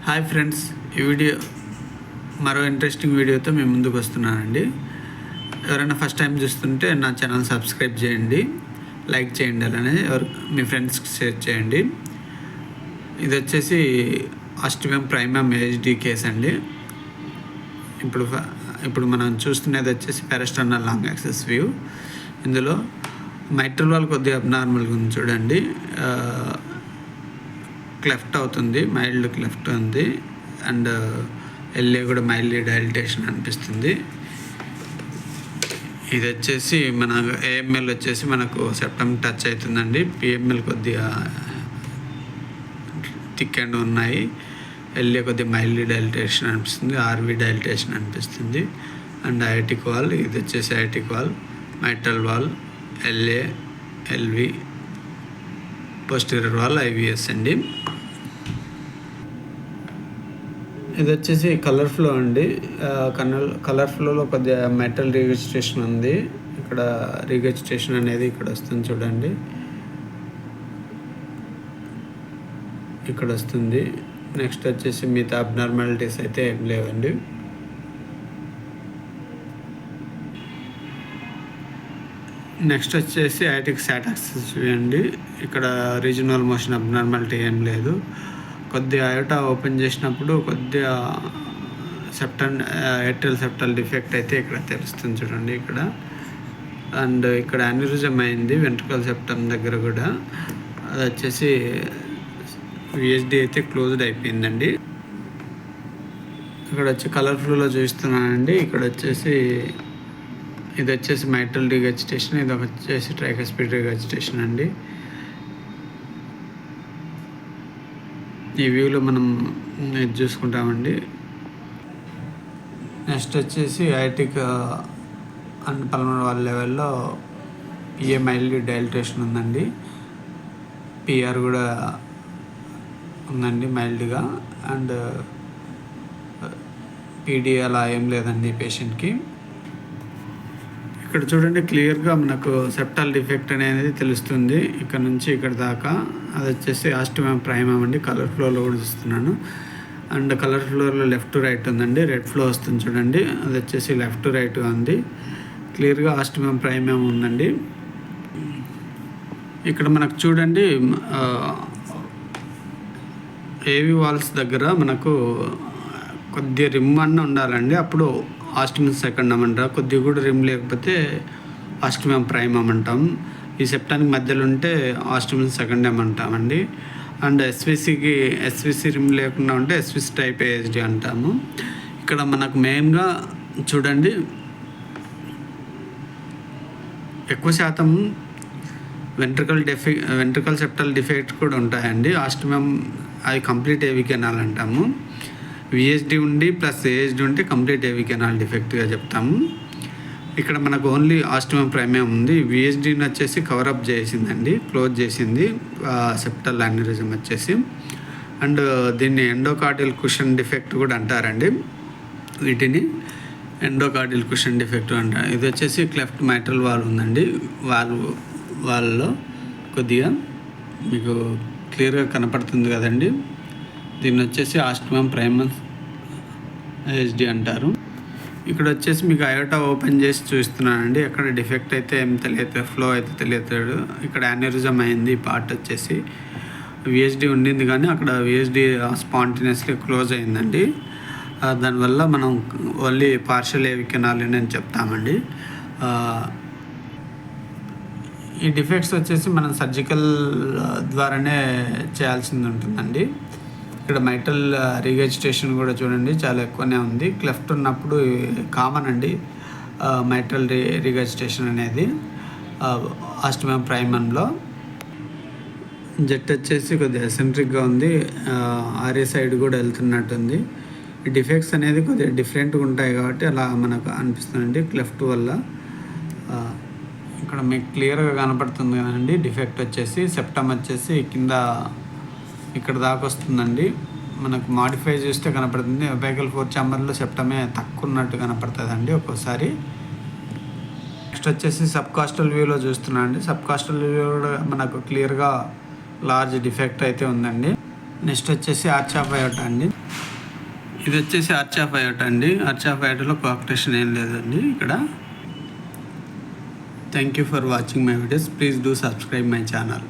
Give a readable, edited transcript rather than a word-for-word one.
Hi friends, ఈ video మరో interesting వీడియోతో మేము ముందుకు వస్తున్నానండి. ఎవరైనా ఫస్ట్ టైం చూస్తుంటే నా ఛానల్ సబ్స్క్రైబ్ చేయండి, లైక్ చేయండి, అలానే మీ ఫ్రెండ్స్కి షేర్ చేయండి. ఇది వచ్చేసి ఆస్టిమమ్ ప్రైమమ్ హెచ్డి కేస్ అండి. ఇప్పుడు మనం చూస్తున్నది వచ్చేసి పారాస్టర్నల్ లాంగ్ యాక్సెస్ వ్యూ. ఇందులో మైట్రల్ వాల్ కొద్దిగా అబ్నార్మల్గా ఉంది చూడండి. క్లెఫ్ట్ అవుతుంది, మైల్డ్ క్లెఫ్ట్ ఉంది, అండ్ ఎల్ఏ కూడా మైల్డ్ డైలిటేషన్ అనిపిస్తుంది. ఇది వచ్చేసి మన ఏఎంఎల్ వచ్చేసి మనకు సెప్టమ్ టచ్ అవుతుందండి. పిఎంఎల్ కొద్దిగా థిక్ అండ్ ఉన్నాయి. ఎల్ఏ కొద్దిగా మైల్డ్ డైలిటేషన్ అనిపిస్తుంది, ఆర్వి డైలిటేషన్ అనిపిస్తుంది. అండ్ ఐఐటిక్ వాల్, ఇది వచ్చేసి aortic valve, mitral valve, LA, LV, posterior wall, IVS అండి. ఇది వచ్చేసి కలర్ ఫ్లో అండి. కలర్ ఫ్లోలో కొద్దిగా మెటల్ రిజిస్ట్రేషన్ ఉంది. ఇక్కడ రిజిస్ట్రేషన్ అనేది ఇక్కడ వస్తుంది చూడండి, ఇక్కడ వస్తుంది. నెక్స్ట్ వచ్చేసి మిగతా అబ్నార్మాలిటీస్ అయితే ఏం లేవండి. నెక్స్ట్ వచ్చేసి ఐటిక్ సాటాక్సిస్ అండి. ఇక్కడ రీజనల్ మోషన్ అబ్నార్మాలిటీ ఏం లేదు. కొద్దిగా అయోటా ఓపెన్ చేసినప్పుడు కొద్దిగా ఎట్రల్ సెప్టల్ డిఫెక్ట్ అయితే ఇక్కడ తెలుస్తుంది చూడండి ఇక్కడ. అండ్ ఇక్కడ అన్యూరిజం అయింది వెంట్రుకల్ సెప్టమ్ దగ్గర కూడా. అది వచ్చేసి విఎస్డి అయితే క్లోజ్డ్ అయిపోయిందండి. ఇక్కడ వచ్చి కలర్ ఫ్లోలో చూస్తున్నానండి. ఇక్కడ వచ్చేసి ఇది వచ్చేసి మైట్రల్ రిగజిటేషన్, ఇది వచ్చేసి ట్రైకస్పిడ్ రిగజిటేషన్ అండి. ఈ వ్యూలో మనం ఇది చూసుకుంటామండి. నెక్స్ట్ వచ్చేసి ఐటిక్ అండ్ పల్మనరీ వాల్ లెవెల్లో పిఏ మైల్డ్ డైలిటేషన్ ఉందండి. పిఆర్ కూడా ఉందండి మైల్డ్గా. అండ్ పీడి అలా ఏం లేదండి పేషెంట్కి. ఇక్కడ చూడండి క్లియర్గా మనకు సెప్టల్ డిఫెక్ట్ అనేది తెలుస్తుంది ఇక్కడ నుంచి ఇక్కడ దాకా. అది వచ్చేసి ఆస్టిమమ్ ప్రైమమ్ అండి. కలర్ ఫ్లోలో కూడా చూస్తున్నాను. అండ్ కలర్ ఫ్లోలో లెఫ్ట్ టు రైట్ ఉందండి. రెడ్ ఫ్లో వస్తుంది చూడండి, అది వచ్చేసి లెఫ్ట్ టు రైట్గా ఉంది. క్లియర్గా ఆస్టిమమ్ ప్రైమమ్ ఉందండి. ఇక్కడ మనకు చూడండి ఏవి వాల్స్ దగ్గర మనకు కొద్దిగా రిమ్ అన్న ఉండాలండి, అప్పుడు ఆస్టిమమ్ సెకండమ్ అంటారు. కొద్దిగా కూడా రిమ్ లేకపోతే ఆస్టిమమ్ ప్రైమమ్ అంటాం. ఈ సెప్టానికి మధ్యలో ఉంటే ఆస్టిమమ్ సెకండమ్ అంటామండి. అండ్ ఎస్విసి రిమ్ లేకుండా ఉంటే ఎస్విసి టైప్ ఏహెచ్డి అంటాము. ఇక్కడ మనకు మెయిన్గా చూడండి ఎక్కువ శాతం వెంట్రికల్ సెప్టల్ డిఫెక్ట్ కూడా ఉంటాయండి. ఆస్టిమమ్ అది కంప్లీట్ ఏవి కెనాల్ అంటాము. విఎస్డి ఉండి ప్లస్ ఏహెచ్డి ఉంటే కంప్లీట్ ఏవి కెనాల్ డిఫెక్ట్గా చెప్తాము. ఇక్కడ మనకు ఓన్లీ ఆస్టిమమ్ ప్రైమమ్ ఉంది. విఎస్డిని వచ్చేసి కవరప్ చేసిందండి, క్లోజ్ చేసింది సెప్టల్ అన్యూరిజం వచ్చేసి. అండ్ దీన్ని ఎండోకార్డియల్ కుషన్ డిఫెక్ట్ కూడా అంటారండి. వీటిని ఎండోకార్డియల్ కుషన్ డిఫెక్ట్ అంటారు. ఇది వచ్చేసి క్లెఫ్ట్ మైట్రల్ వాల్ ఉందండి. వాళ్ళలో కొద్దిగా మీకు క్లియర్గా కనపడుతుంది కదండి. దీన్ని వచ్చేసి ఆస్టిమమ్ ప్రైమమ్ హెచ్డి అంటారు. ఇక్కడ వచ్చేసి మీకు అయోటా ఓపెన్ చేసి చూస్తున్నానండి. ఎక్కడ డిఫెక్ట్ అయితే ఏం తెలియదు, ఫ్లో అయితే తెలియదు. ఇక్కడ యాన్యూరిజం అయింది. ఈ పార్ట్ వచ్చేసి విఎస్డి ఉండింది కానీ అక్కడ విఎస్డి స్పాంటినియస్లీ క్లోజ్ అయిందండి. దానివల్ల మనం ఓన్లీ పార్షల్ ఏవి కెనాల్ అని చెప్తామండి. ఈ డిఫెక్ట్స్ వచ్చేసి మనం సర్జికల్ ద్వారానే చేయాల్సింది ఉంటుందండి. ఇక్కడ మైట్రల్ రిగజిటేషన్ కూడా చూడండి చాలా ఎక్కువనే ఉంది. క్లెఫ్ట్ ఉన్నప్పుడు కామన్ అండి మైట్రల్ రిగజిటేషన్ అనేది ఆస్టిమమ్ ప్రైమమ్లో. జెట్ వచ్చేసి కొద్దిగా ఎసెంట్రిక్గా ఉంది, ఆర్ఏ సైడ్ కూడా వెళ్తున్నట్టుంది. ఈ డిఫెక్ట్స్ అనేది కొద్దిగా డిఫరెంట్గా ఉంటాయి కాబట్టి అలా మనకు అనిపిస్తుందండి క్లెఫ్ట్ వల్ల. ఇక్కడ మీకు క్లియర్గా కనపడుతుంది కదండి. డిఫెక్ట్ వచ్చేసి సెప్టమ్ వచ్చేసి కింద ఇక్కడ దాకా వస్తుందండి. మనకు మాడిఫై చేస్తే కనపడుతుంది. అపైకల్ 4 ఛాంబర్లో సెప్టమే తక్కువ ఉన్నట్టు కనపడుతుందండి ఒక్కోసారి. నెక్స్ట్ వచ్చేసి సబ్ కాస్టల్ వ్యూలో చూస్తున్నానండి. సబ్ కాస్టల్ వ్యూ కూడా మనకు క్లియర్గా లార్జ్ డిఫెక్ట్ అయితే ఉందండి. నెక్స్ట్ వచ్చేసి ఆర్చ్ ఆఫ్ అయోటా అండి. ఇది వచ్చేసి ఆర్చ్ ఆఫ్ అయోటా అండి. ఆర్చ్ ఆఫ్ అయోటాలో కోఆక్టేషన్ ఏం లేదండి ఇక్కడ. Thank you for watching my videos. Please do subscribe my channel.